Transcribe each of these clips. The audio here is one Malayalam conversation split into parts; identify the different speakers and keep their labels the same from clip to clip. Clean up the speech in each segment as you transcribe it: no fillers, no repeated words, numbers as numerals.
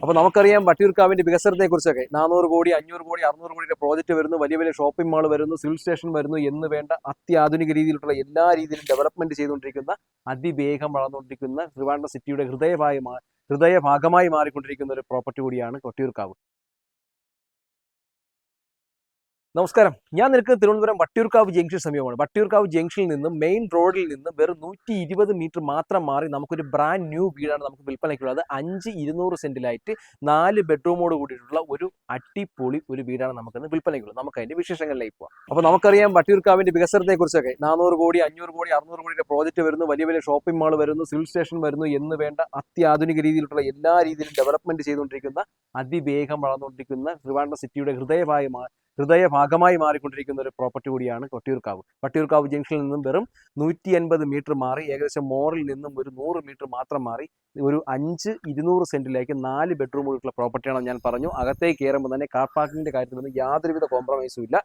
Speaker 1: അപ്പോൾ നമുക്കറിയാം വട്ടിയൂർക്കാവിന്റെ വികസനത്തെക്കുറിച്ചൊക്കെ 400 കോടി 500 കോടി 600 കോടിയുടെ പ്രോജക്റ്റ് വരുന്നു, വലിയ വലിയ ഷോപ്പിംഗ് മാൾ വരുന്നു, സിവിൽ സ്റ്റേഷൻ വരുന്നു എന്ന് വേണ്ട അത്യാധുനിക രീതിയിലുള്ള എല്ലാ രീതിയിലും ഡെവലപ്മെന്റ് ചെയ്തുകൊണ്ടിരിക്കുന്ന അതിവേഗം വളർന്നുകൊണ്ടിരിക്കുന്ന ട്രിവാൻഡ്രം സിറ്റിയുടെ ഹൃദയഭാഗമായി മാറിക്കൊണ്ടിരിക്കുന്ന ഒരു പ്രോപ്പർട്ടി കൂടിയാണ് വട്ടിയൂർക്കാവ്. നമസ്കാരം, ഞാൻ നിൽക്കുന്നത് തിരുവനന്തപുരം വട്ടിയൂർക്കാവ് ജംഗ്ഷൻ സമീപമാണ്. വട്ടിയൂർക്കാവ് ജംഗ്ഷനിൽ നിന്നും മെയിൻ റോഡിൽ നിന്ന് വെറും 120 മീറ്റർ മാത്രം മാറി നമുക്കൊരു ബ്രാൻഡ് ന്യൂ വീടാണ് നമുക്ക് വിൽപ്പനയ്ക്കുള്ളത്. 5,200 സെന്റിലായിട്ട് 4 ബെഡ്റൂമോട് കൂടിയിട്ടുള്ള ഒരു അടിപൊളി ഒരു വീടാണ് നമുക്കിന്ന് വിൽപ്പനയ്ക്കുള്ളത്. നമുക്ക് അതിന്റെ വിശേഷങ്ങളിലേക്ക് പോകാം. അപ്പോൾ നമുക്കറിയാം വട്ടിയൂർക്കാവിന്റെ വികസനത്തെക്കുറിച്ചൊക്കെ 400 കോടി 500 കോടി 600 കോടിയുടെ പ്രോജക്റ്റ് വരുന്നു, വലിയ വലിയ ഷോപ്പിംഗ് മാൾ വരുന്നു, സിവിൽ സ്റ്റേഷൻ വരുന്നു എന്ന് വേണ്ട അത്യാധുനിക രീതിയിലുള്ള എല്ലാ രീതിയിലും ഡെവലപ്മെന്റ് ചെയ്തുകൊണ്ടിരിക്കുന്ന അതിവേഗം വളർന്നുകൊണ്ടിരിക്കുന്ന ട്രിവാൻഡ്രം സിറ്റിയുടെ ഹൃദയഭാഗമായി മാറിക്കൊണ്ടിരിക്കുന്ന ഒരു പ്രോപ്പർട്ടി കൂടിയാണ് വട്ടിയൂർക്കാവ്. വട്ടിയൂർക്കാവ് ജംഗ്ഷനിൽ നിന്നും വെറും 150 മീറ്റർ മാറി ഏകദേശം മോറിൽ നിന്നും ഒരു 100 മീറ്റർ മാത്രം മാറി ഒരു 5,200 സെന്റിലേക്ക് 4 ബെഡ്റൂമുകളുള്ള പ്രോപ്പർട്ടിയാണെന്ന് ഞാൻ പറഞ്ഞു. അകത്തേക്ക് കയറുമ്പോൾ തന്നെ കാർ പാർക്കിങ്ങിന്റെ കാര്യത്തിലൊന്നും യാതൊരുവിധ കോംപ്രമൈസും ഇല്ല.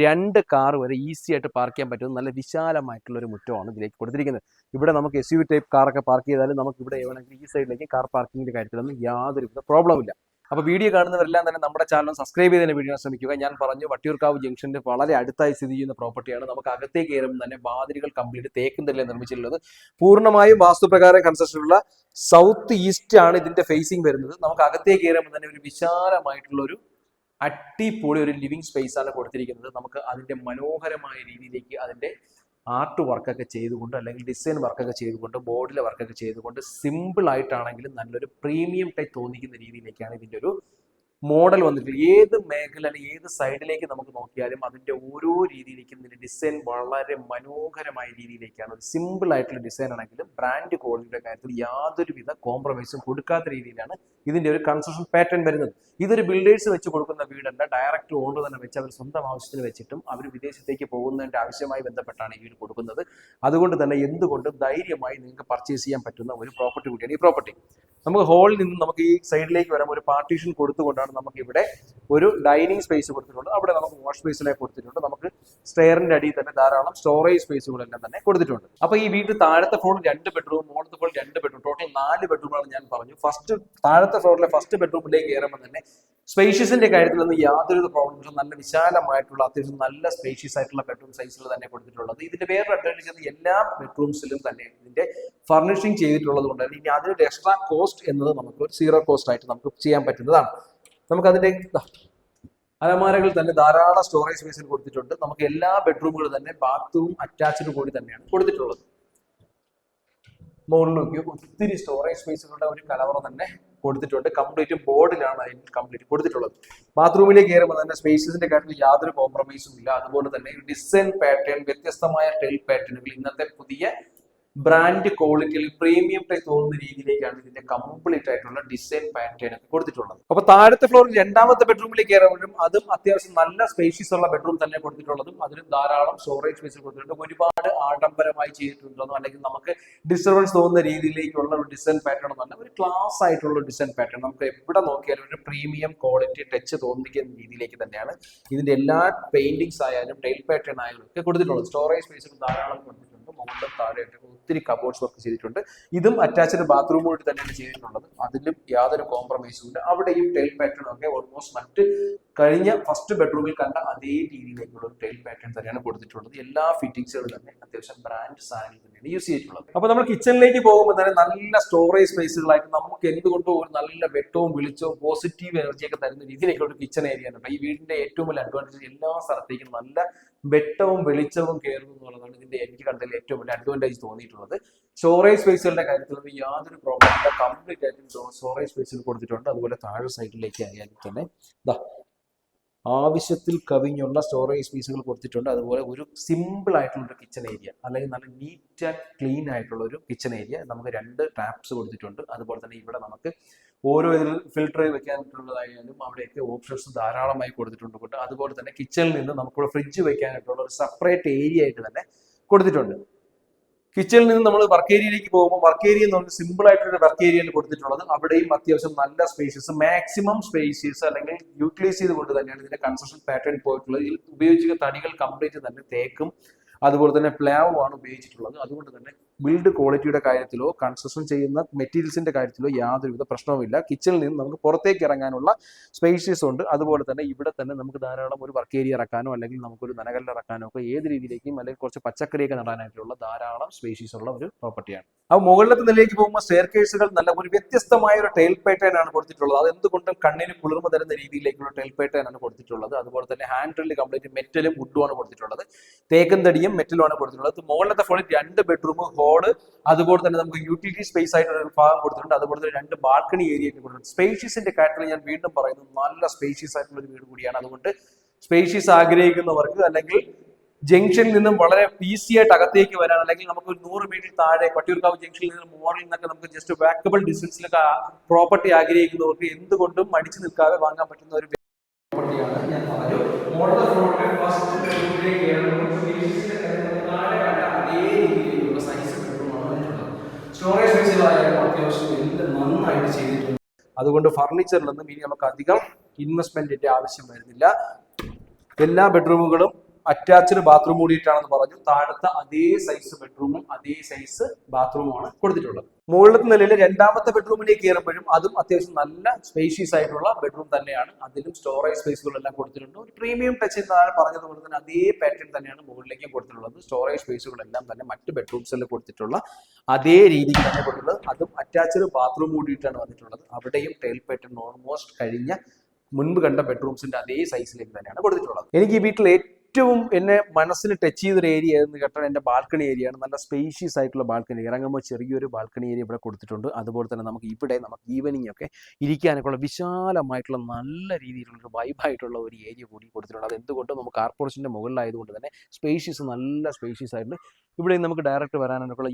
Speaker 1: 2 കാർ വരെ ഈസി ആയിട്ട് പാർക്ക് ചെയ്യാൻ പറ്റുന്ന നല്ല വിശാലമായിട്ടുള്ള ഒരു മുറ്റമാണ് ഇതിലേക്ക് കൊടുത്തിരിക്കുന്നത്. ഇവിടെ നമുക്ക് SUV ടൈപ്പ് കാറൊക്കെ പാർക്ക് ചെയ്താലും നമുക്ക് ഇവിടെ വേണമെങ്കിൽ ഈ സൈഡിലേക്ക് കാർ പാർക്കിങ്ങിന്റെ കാര്യത്തിലൊന്നും യാതൊരുവിധ പ്രോബ്ലം ഇല്ല. അപ്പോൾ വീഡിയോ കാണുന്നവരെല്ലാം തന്നെ നമ്മുടെ ചാനൽ സബ്സ്ക്രൈബ് ചെയ്തതിന് വീഡിയോ ശ്രമിക്കുക. ഞാൻ പറഞ്ഞു വട്ടിയൂർക്കാവ് ജംഗ്ഷന്റെ വളരെ അടുത്തായി സ്ഥിതി ചെയ്യുന്ന പ്രോപ്പർട്ടിയാണ്. നമുക്ക് അകത്തേക്ക് കയറുമ്പോൾ തന്നെ വാതിലുകൾ കംപ്ലീറ്റ് തേക്കും തല്ലേ നിർമ്മിച്ചിട്ടുള്ളത്. പൂർണ്ണമായും വാസ്തുപ്രകാരം കൺസ്ട്രക്ഷനുള്ള സൗത്ത് ഈസ്റ്റ് ആണ് ഇതിന്റെ ഫേസിംഗ് വരുന്നത്. നമുക്ക് അകത്തേക്ക് കയറുമ്പോൾ തന്നെ ഒരു വിശാലമായിട്ടുള്ള ഒരു അടിപൊളി ഒരു ലിവിങ് സ്പേസ് ആണ് കൊടുത്തിരിക്കുന്നത്. നമുക്ക് അതിന്റെ മനോഹരമായ രീതിയിലേക്ക് അതിന്റെ ആർട്ട് വർക്കൊക്കെ ചെയ്തുകൊണ്ട് അല്ലെങ്കിൽ ഡിസൈൻ വർക്കൊക്കെ ചെയ്തുകൊണ്ട് ബോർഡിലെ വർക്കൊക്കെ ചെയ്തുകൊണ്ട് സിമ്പിൾ ആയിട്ടാണെങ്കിലും നല്ലൊരു പ്രീമിയം ടൈപ്പ് തോന്നിക്കുന്ന രീതിയിലേക്കാണ് ഇതിൻ്റെ ഒരു മോഡൽ വന്നിട്ടുള്ളത്. ഏത് മേഖല അല്ലെങ്കിൽ ഏത് സൈഡിലേക്ക് നമുക്ക് നോക്കിയാലും അതിൻ്റെ ഓരോ രീതിയിലേക്കും ഇതിൻ്റെ ഡിസൈൻ വളരെ മനോഹരമായ രീതിയിലേക്കാണ്. ഒരു സിമ്പിൾ ആയിട്ടുള്ള ഡിസൈൻ ആണെങ്കിലും ബ്രാൻഡ് ക്വാളിറ്റിയുടെ കാര്യത്തിൽ യാതൊരുവിധ കോംപ്രമൈസും കൊടുക്കാത്ത രീതിയിലാണ് ഇതിൻ്റെ ഒരു കൺസ്ട്രക്ഷൻ പാറ്റേൺ വരുന്നത്. ഇതൊരു ബിൽഡേഴ്സ് വെച്ച് കൊടുക്കുന്ന വീടല്ല, ഡയറക്റ്റ് ഓണർ തന്നെ വെച്ച് അവർ സ്വന്തം ആവശ്യത്തിന് വെച്ചിട്ടും അവർ വിദേശത്തേക്ക് പോകുന്നതിൻ്റെ ആവശ്യമായി ബന്ധപ്പെട്ടാണ് ഈ വീട് കൊടുക്കുന്നത്. അതുകൊണ്ട് തന്നെ എന്തുകൊണ്ടും ധൈര്യമായി നിങ്ങൾക്ക് പർച്ചേസ് ചെയ്യാൻ പറ്റുന്ന ഒരു പ്രോപ്പർട്ടി കൂടിയാണ് ഈ പ്രോപ്പർട്ടി. നമുക്ക് ഹോളിൽ നിന്ന് നമുക്ക് ഈ സൈഡിലേക്ക് വരാം. ഒരു പാർട്ടീഷൻ കൊടുത്തുകൊണ്ടാണ് നമുക്ക് ഇവിടെ ഒരു ഡൈനിങ് സ്പേസ് കൊടുത്തിട്ടുണ്ട്. അവിടെ നമുക്ക് വാഷ് സ്പേസിലേക്ക് കൊടുത്തിട്ടുണ്ട്. നമുക്ക് സ്റ്റെയറിന്റെ അടിയിൽ തന്നെ ധാരാളം സ്റ്റോറേജ് സ്പേസുകളെല്ലാം തന്നെ കൊടുത്തിട്ടുണ്ട്. അപ്പൊ ഈ വീട്ടിൽ താഴത്തെ ഫ്ലോറിൽ 2 ബെഡ്റൂം, മുകളിലത്തെ ഫ്ലോറിൽ 2 ബെഡ്റൂം, ടോട്ടൽ 4 ബെഡ്റൂമാണ് ഞാൻ പറഞ്ഞു. താഴത്തെ ഫ്ലോറിലെ ഫസ്റ്റ് ബെഡ്റൂമിലേക്ക് കയറുമ്പോൾ തന്നെ സ്പേഷ്യസിന്റെ കാര്യത്തിലൊന്നും യാതൊരു പ്രോബ്ലംസും നല്ല വിശാലമായിട്ടുള്ള അത്യാവശ്യം നല്ല സ്പേഷ്യസ് ആയിട്ടുള്ള ബെഡ്റൂം സൈസിൽ തന്നെ കൊടുത്തിട്ടുള്ളത്. ഇതിന്റെ വേറെ അഡ്വാൻറ്റേജ് എല്ലാ ബെഡ്റൂംസിലും തന്നെ ഇതിന്റെ ഫർണിഷിംഗ് ചെയ്തിട്ടുള്ളത് കൊണ്ട് ഇനി അതിനൊരു എക്സ്ട്രാ കോസ്റ്റ് എന്നത് നമുക്ക് ഒരു 0 കോസ്റ്റ് ആയിട്ട് നമുക്ക് ചെയ്യാൻ പറ്റുന്നതാണ്. നമുക്ക് അതിന്റെ അലമാരകളിൽ തന്നെ ധാരാളം സ്റ്റോറേജ് സ്പേസിൽ കൊടുത്തിട്ടുണ്ട്. നമുക്ക് എല്ലാ ബെഡ്റൂമുകളും തന്നെ ബാത്റൂം അറ്റാച്ച്ഡ് കൂടി തന്നെയാണ് കൊടുത്തിട്ടുള്ളത്. മുകളിൽ നോക്കിയോ ഒത്തിരി സ്റ്റോറേജ് സ്പേസുകളുടെ ഒരു കലവറ തന്നെ കൊടുത്തിട്ടുണ്ട്. കംപ്ലീറ്റ് ബോർഡിലാണ് അതിന് കംപ്ലീറ്റ് കൊടുത്തിട്ടുള്ളത്. ബാത്റൂമിലേക്ക് കയറുമ്പോൾ തന്നെ സ്പേസസിന്റെ കാര്യത്തിൽ യാതൊരു കോംപ്രമൈസും ഇല്ല. അതുപോലെ തന്നെ ഡിസൈൻ പാറ്റേൺ, വ്യത്യസ്തമായ ടൈൽ പാറ്റേണുകൾ, ഇന്നത്തെ പുതിയ ബ്രാൻഡ് ക്വാളിറ്റിയിൽ പ്രീമിയം ടൈപ്പ് തോന്നുന്ന രീതിയിലേക്കാണ് ഇതിന്റെ കംപ്ലീറ്റ് ആയിട്ടുള്ള ഡിസൈൻ പാറ്റേൺ ഒക്കെ കൊടുത്തിട്ടുള്ളത്. അപ്പൊ താഴത്തെ ഫ്ലോറിൽ 2ാമത്തെ ബെഡ്റൂമിലേക്ക് കയറുമ്പോഴും അതും അത്യാവശ്യം നല്ല സ്പേഷ്യസ് ഉള്ള ബെഡ്റൂം തന്നെ കൊടുത്തിട്ടുള്ളതും അതിന് ധാരാളം സ്റ്റോറേജ് സ്പേസ് കൊടുത്തിട്ടുണ്ട്. ഒരുപാട് ആഡംബരമായി ചെയ്തിട്ടുണ്ടോ അല്ലെങ്കിൽ നമുക്ക് ഡിസ്റ്റർബൻസ് തോന്നുന്ന രീതിയിലേക്കുള്ള ഒരു ഡിസൈൻ പാറ്റേൺ എന്നല്ല, ഒരു ക്ലാസ് ആയിട്ടുള്ള ഡിസൈൻ പാറ്റേൺ നമുക്ക് എവിടെ നോക്കിയാലും ഒരു പ്രീമിയം ക്വാളിറ്റി ടച്ച് തോന്നിക്കുന്ന രീതിയിലേക്ക് തന്നെയാണ് ഇതിന്റെ എല്ലാ പെയിന്റിങ്സ് ആയാലും ടൈൽ പാറ്റേൺ ആയാലും ഒക്കെ കൊടുത്തിട്ടുള്ളത്. സ്റ്റോറേജ് സ്പേസുകൾ ധാരാളം കൊടുത്തിട്ടുണ്ട്. മുകളിലും താഴെയായിട്ട് ഒത്തിരി കബോർഡ്സ് വർക്ക് ചെയ്തിട്ടുണ്ട്. ഇതും അറ്റാച്ച്ഡ് ബാത്റൂമോട് തന്നെയാണ് ചെയ്തിട്ടുള്ളത്. അതിലും യാതൊരു കോംപ്രമൈസും ഇല്ല. അവിടെയും ടൈൽ പാറ്റേൺ ഒക്കെ ഓൾമോസ്റ്റ് മറ്റ് കഴിഞ്ഞ ഫസ്റ്റ് ബെഡ്റൂമിൽ കണ്ട അതേ രീതിയിലേക്കുള്ള ഒരു ടൈൽ പാറ്റേൺ തന്നെയാണ് കൊടുത്തിട്ടുള്ളത്. എല്ലാ ഫിറ്റിംഗ്സുകളും തന്നെ അത്യാവശ്യം ബ്രാൻഡ് സാധനങ്ങൾ തന്നെയാണ് യൂസ് ചെയ്തിട്ടുള്ളത്. അപ്പൊ നമ്മൾ കിച്ചണിലേക്ക് പോകുമ്പോൾ തന്നെ നല്ല സ്റ്റോറേജ് സ്പേസുകളായിട്ട് നമുക്ക് എന്തുകൊണ്ടും ഒരു നല്ല വെട്ടവും വെളിച്ചവും പോസിറ്റീവ് എനർജിയൊക്കെ തരുന്ന രീതിയിലേക്കുള്ള ഒരു കിച്ചൺ ഏരിയ ആണ്. ഈ വീടിന്റെ ഏറ്റവും വലിയ അഡ്വാൻറ്റേജ് എല്ലാ സ്ഥലത്തേക്കും നല്ല വെട്ടവും വെളിച്ചവും കയറുന്നു എന്നുള്ളതാണ് ഇതിന്റെ എനിക്ക് കണ്ടതിൽ ഏറ്റവും വലിയ അഡ്വാൻറ്റേജ് തോന്നിയിട്ടുള്ളത്. സ്റ്റോറേജ് സ്പേസുകളുടെ കാര്യത്തിലൊന്നും യാതൊരു പ്രോബ്ലം ഇല്ല. കംപ്ലീറ്റ് ആയിട്ടും സ്റ്റോറേജ് സ്പേസുകൾ കൊടുത്തിട്ടുണ്ട്. അതുപോലെ താഴെ സൈഡിലേക്ക് ആയാലും തന്നെ ആവശ്യത്തിൽ കവിഞ്ഞുള്ള സ്റ്റോറേജ് സ്പേസുകൾ കൊടുത്തിട്ടുണ്ട്. അതുപോലെ ഒരു സിമ്പിൾ ആയിട്ടുള്ള ഒരു കിച്ചൺ ഏരിയ അല്ലെങ്കിൽ നല്ല നീറ്റ് ആൻഡ് ക്ലീൻ ആയിട്ടുള്ള ഒരു കിച്ചൺ ഏരിയ. നമുക്ക് 2 ടാപ്സ് കൊടുത്തിട്ടുണ്ട്. അതുപോലെ തന്നെ ഇവിടെ നമുക്ക് ഓരോ ഇതിൽ ഫിൽട്ടർ വെക്കാനായിട്ടുള്ളതായാലും അവിടെയൊക്കെ ഓപ്ഷൻസ് ധാരാളമായി കൊടുത്തിട്ടുണ്ട്. അതുപോലെ തന്നെ കിച്ചണിൽ നിന്ന് നമുക്കിവിടെ ഫ്രിഡ്ജ് വെക്കാനായിട്ടുള്ള ഒരു സെപ്പറേറ്റ് ഏരിയ ആയിട്ട് തന്നെ കൊടുത്തിട്ടുണ്ട്. കിച്ചണിൽ നിന്ന് നമ്മൾ വർക്ക് ഏരിയയിലേക്ക് പോകുമ്പോൾ വർക്ക് ഏരിയ എന്ന് പറഞ്ഞാൽ സിമ്പിൾ ആയിട്ടൊരു വർക്ക് ഏരിയയിൽ കൊടുത്തിട്ടുള്ളത്. അവിടെയും അത്യാവശ്യം നല്ല സ്പേഷ്യസ്, മാക്സിമം സ്പേഷ്യസ് അല്ലെങ്കിൽ യൂട്ടിലൈസ് ചെയ്തുകൊണ്ട് തന്നെയാണ് ഇതിന്റെ കൺസ്ട്രക്ഷൻ പാറ്റേൺ പോയിട്ടുള്ളത്. ഇതിൽ ഉപയോഗിച്ചിരിക്കുന്ന തടികൾ കംപ്ലീറ്റ് തന്നെ തേക്കും അതുപോലെ തന്നെ പ്ലാവും ആണ് ഉപയോഗിച്ചിട്ടുള്ളത്. അതുകൊണ്ട് തന്നെ ബിൽഡ് ക്വാളിറ്റിയുടെ കാര്യത്തിലോ കൺസ്ട്രക്ഷൻ ചെയ്യുന്ന മെറ്റീരിയൽസിന്റെ കാര്യത്തിലോ യാതൊരുവിധ പ്രശ്നവുമില്ല. കിച്ചണിൽ നിന്ന് നമുക്ക് പുറത്തേക്ക് ഇറങ്ങാനുള്ള സ്പേഷ്യസ് ഉണ്ട്. അതുപോലെ തന്നെ ഇവിടെ തന്നെ നമുക്ക് ധാരാളം ഒരു വർക്ക് ഏരിയ ഇറക്കാനോ അല്ലെങ്കിൽ നമുക്കൊരു നനകല്ല് ഇറക്കാനോ ഒക്കെ ഏത് രീതിയിലേക്കും അല്ലെങ്കിൽ കുറച്ച് പച്ചക്കറിയൊക്കെ നടാനായിട്ടുള്ള ധാരാളം സ്പേഷ്യസ് ഉള്ള ഒരു പ്രോപ്പർട്ടിയാണ്. അപ്പോൾ മുകളിലത്തെ നിലയിലേക്ക് പോകുമ്പോൾ സ്റ്റെയർ കേസുകൾ നല്ല ഒരു വ്യത്യസ്തമായ ഒരു ടൈൽ പാറ്റേൺ ആണ് കൊടുത്തിട്ടുള്ളത്. അത് എന്തുകൊണ്ടും കണ്ണിന് കുളിർമ തരുന്ന രീതിയിലേക്കുള്ള ടൈൽ പാറ്റേൺ ആണ് കൊടുത്തിട്ടുള്ളത്. അതുപോലെ തന്നെ ഹാൻഡ് ഡ്രില്ല് കംപ്ലീറ്റ് മെറ്റലും വുഡും ആണ് കൊടുത്തിട്ടുള്ളത്. തേക്കൻ തടിയും മെറ്റലും ആണ് കൊടുത്തിട്ടുള്ളത്. മുകളിലത്തെ ഫ്ലോറിൽ 2 ബെഡ്റൂം, ഹോള്, അതുപോലെ തന്നെ നമുക്ക് യൂട്ടിലിറ്റി സ്പേസ് ആയിട്ട് ഒരു ഭാഗം കൊടുത്തിട്ടുണ്ട്. അതുപോലെ തന്നെ 2 ബാൽക്കണി ഏരിയ കൊടുത്തിട്ടുണ്ട്. സ്പേഷ്യസിന്റെ കാര്യത്തിൽ ഞാൻ വീണ്ടും പറയുന്നു, നല്ല സ്പേഷ്യസ് ആയിട്ടുള്ള ഒരു വീട് കൂടിയാണ്. അതുകൊണ്ട് സ്പേഷ്യസ് ആഗ്രഹിക്കുന്നവർക്ക് അല്ലെങ്കിൽ ജംഗ്ഷനിൽ നിന്നും വളരെ ഈസി ആയിട്ട് അകത്തേക്ക് വരാൻ, അല്ലെങ്കിൽ നമുക്ക് ഒരു 100 മീറ്റർ താഴെ വട്ടിയൂർക്കാവ് ജംഗ്ഷനിൽ നിന്ന് മോറിൽ നിന്നൊക്കെ നമുക്ക് ജസ്റ്റ് വാക്കബിൾ ഡിസ്റ്റൻസിലൊക്കെ പ്രോപ്പർട്ടി ആഗ്രഹിക്കുന്നവർക്ക് എന്തുകൊണ്ടും മടിച്ചു നിൽക്കാതെ വാങ്ങാൻ പറ്റുന്ന ഒരു പ്രോപ്പർട്ടിയാണ്. ഞാൻ പറഞ്ഞു സ്റ്റോറേജ് സ്പേസുകളായാലും അത്യാവശ്യം എല്ലാം നന്നായിട്ട് ചെയ്തിട്ടുണ്ട്. അതുകൊണ്ട് ഫർണിച്ചറിലൊന്നും ഇനി നമുക്ക് അധികം ഇൻവെസ്റ്റ്മെന്റിന്റെ ആവശ്യം വരുന്നില്ല. എല്ലാ ബെഡ്റൂമുകളും അറ്റാച്ച്ഡ് ബാത്റൂം കൂടിയിട്ടാണെന്ന് പറഞ്ഞു. താഴത്തെ അതേ സൈസ് ബെഡ്റൂമും അതേ സൈസ് ബാത്റൂമുമാണ് കൊടുത്തിട്ടുള്ളത്. മുകളിലത്തെ നിലയിൽ 2ാമത്തെ ബെഡ്റൂമിലേക്ക് കയറുമ്പോഴും അതും അത്യാവശ്യം നല്ല സ്പേഷ്യസ് ആയിട്ടുള്ള ബെഡ്റൂം തന്നെയാണ്. അതിലും സ്റ്റോറേജ് സ്പേസുകളെല്ലാം കൊടുത്തിട്ടുണ്ട്. ഒരു പ്രീമിയം ടച്ച് എന്നാണ് പറഞ്ഞതുപോലെ തന്നെ അതേ പാറ്റേൺ തന്നെയാണ് മുകളിലേക്കും കൊടുത്തിട്ടുള്ളത്. സ്റ്റോറേജ് സ്പേസുകളെല്ലാം തന്നെ മറ്റ് ബെഡ്റൂംസിൽ കൊടുത്തിട്ടുള്ള അതേ രീതിയിൽ തന്നെ കൊടുത്തിട്ടുള്ളത്. അതും അറ്റാച്ച്ഡ് ബാത്റൂം കൂടിയിട്ടാണ് വന്നിട്ടുള്ളത്. അവിടെയും ടൈൽ പാറ്റേൺ ഓൾമോസ്റ്റ് കഴിഞ്ഞ മുൻപ് കണ്ട ബെഡ്റൂംസിന്റെ അതേ സൈസിലേക്ക് തന്നെയാണ് കൊടുത്തിട്ടുള്ളത്. എനിക്ക് ഈ വീട്ടിൽ ഏറ്റവും എന്നെ മനസ്സിന് ടച്ച് ചെയ്തൊരു ഏരിയ എന്ന് കേട്ടാൽ എൻ്റെ ബാൽക്കണി ഏരിയയാണ്. നല്ല സ്പേഷ്യസ് ആയിട്ടുള്ള ബാൽക്കണി. ഇറങ്ങുമ്പോൾ ചെറിയൊരു ബാൽക്കണി ഏരിയ ഇവിടെ കൊടുത്തിട്ടുണ്ട്. അതുപോലെ തന്നെ നമുക്ക് ഈവനിങ് ഒക്കെ ഇരിക്കാനൊക്കെയുള്ള വിശാലമായിട്ടുള്ള നല്ല രീതിയിലുള്ളൊരു വൈബായിട്ടുള്ള ഒരു ഏരിയ കൂടി കൊടുത്തിട്ടുണ്ട്. അത് എന്തുകൊണ്ട് നമുക്ക് കാർപോറേഷൻ്റെ മുകളിലായതുകൊണ്ട് തന്നെ നല്ല സ്പേഷ്യസ് ആയിട്ട് ഇവിടെ നമുക്ക് ഡയറക്റ്റ് വരാനൊക്കെയുള്ള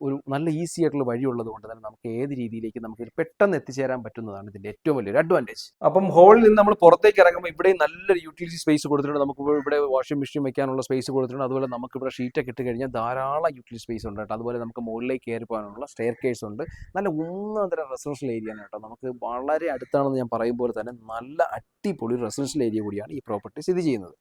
Speaker 1: ഒരു നല്ല ഈസി ആയിട്ടുള്ള വഴി ഉള്ളത് കൊണ്ട് തന്നെ നമുക്ക് ഏത് രീതിയിലേക്ക് നമുക്ക് പെട്ടെന്ന് എത്തിച്ചേരാൻ പറ്റുന്നതാണ് ഇതിൻ്റെ ഏറ്റവും വലിയൊരു അഡ്വാൻറ്റേജ്. അപ്പം ഹോളിൽ നിന്ന് നമ്മൾ പുറത്തേക്ക് ഇറങ്ങുമ്പോൾ ഇവിടെ നല്ലൊരു യൂട്ടിലിറ്റി സ്പേസ് കൊടുത്തിട്ടുണ്ട്. നമുക്ക് ഇവിടെ വാഷിംഗ് മെഷീൻ വെക്കാനുള്ള സ്പേസ് കൊടുത്തിട്ടുണ്ട്. അതുപോലെ നമുക്ക് ഇവിടെ ഷീറ്റൊക്കെ ഇട്ട് കഴിഞ്ഞാൽ ധാരാളം യൂട്ടിലിറ്റി സ്പേസ് ഉണ്ട് കേട്ടോ. അതുപോലെ നമുക്ക് മുകളിലേക്ക് കയറി പോകാനുള്ള സ്റ്റെയർ കേസ് ഉണ്ട്. നല്ല ഉന്നതരം റെസിഡൻഷ്യൽ ഏരിയ ആണ് കേട്ടോ. നമുക്ക് വളരെ അടുത്താണെന്ന് ഞാൻ പറയുമ്പോൾ തന്നെ നല്ല അടിപൊളി റെസിഡൻഷ്യൽ ഏരിയ കൂടിയാണ് ഈ പ്രോപ്പർട്ടി സ്ഥിതി ചെയ്യുന്നത്.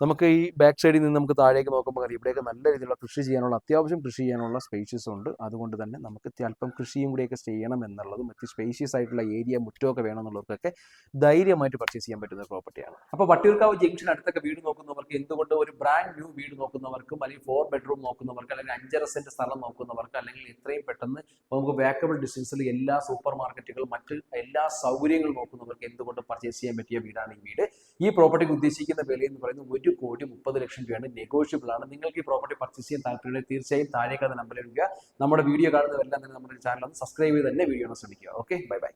Speaker 1: നമുക്ക് ഈ ബാക്ക് സൈഡിൽ നിന്ന് നമുക്ക് താഴേക്ക് നോക്കുമ്പോൾ അറിയാം ഇവിടെയൊക്കെ നല്ല രീതിയിലുള്ള അത്യാവശ്യം കൃഷി ചെയ്യാനുള്ള സ്പേഷ്യസ് ഉണ്ട്. അതുകൊണ്ട് തന്നെ നമുക്ക് അല്പം കൃഷിയും കൂടിയൊക്കെ ചെയ്യണം എന്നുള്ളതും മറ്റ് സ്പേഷ്യസ് ആയിട്ടുള്ള ഏരിയ മുറ്റമൊക്കെ വേണമെന്നുള്ളവർക്കൊക്കെ ധൈര്യമായിട്ട് പർച്ചേസ് ചെയ്യാൻ പറ്റുന്ന പ്രോപ്പർട്ടിയാണ്. അപ്പോൾ വട്ടിയൂർക്കാവ് ജംഗ്ഷൻ അടുത്തൊക്കെ വീട് നോക്കുന്നവർക്ക്, എന്തുകൊണ്ട് ഒരു ബ്രാൻഡ് ന്യൂ വീട് നോക്കുന്നവർക്കും, അല്ലെങ്കിൽ 4 ബെഡ്റൂം നോക്കുന്നവർക്ക്, അല്ലെങ്കിൽ 5.5 സെന്റ് സ്ഥലം നോക്കുന്നവർക്ക്, അല്ലെങ്കിൽ എത്രയും പെട്ടെന്ന് നമുക്ക് വാക്കബിൾ ഡിസ്റ്റൻസിൽ എല്ലാ സൂപ്പർ മാർക്കറ്റുകളും മറ്റ് എല്ലാ സൗകര്യങ്ങളും നോക്കുന്നവർക്ക് എന്തുകൊണ്ട് പർച്ചേസ് ചെയ്യാൻ പറ്റിയ വീടാണ് ഈ വീട്. ഈ പ്രോപ്പർട്ടിക്ക് ഉദ്ദേശിക്കുന്ന വില എന്ന് പറയുന്നത് 1,30,00,000 രൂപയാണ്. നെഗോഷ്യബിൾ ആണ്. നിങ്ങൾക്ക് ഈ പ്രോപ്പർട്ടി പർച്ചേസ് ചെയ്യാൻ താല്പര്യമുണ്ടെങ്കിൽ തീർച്ചയായും താഴേക്ക് നമ്പറിൽ വിളിക്കുക. നമ്മുടെ വീഡിയോ കാണുന്നവരെല്ലാം തന്നെ നമ്മുടെ ചാനൽ ഒന്ന് സബ്സ്ക്രൈബ് ചെയ്ത് തന്നെ വീഡിയോ ശ്രമിക്കുക. Okay, by.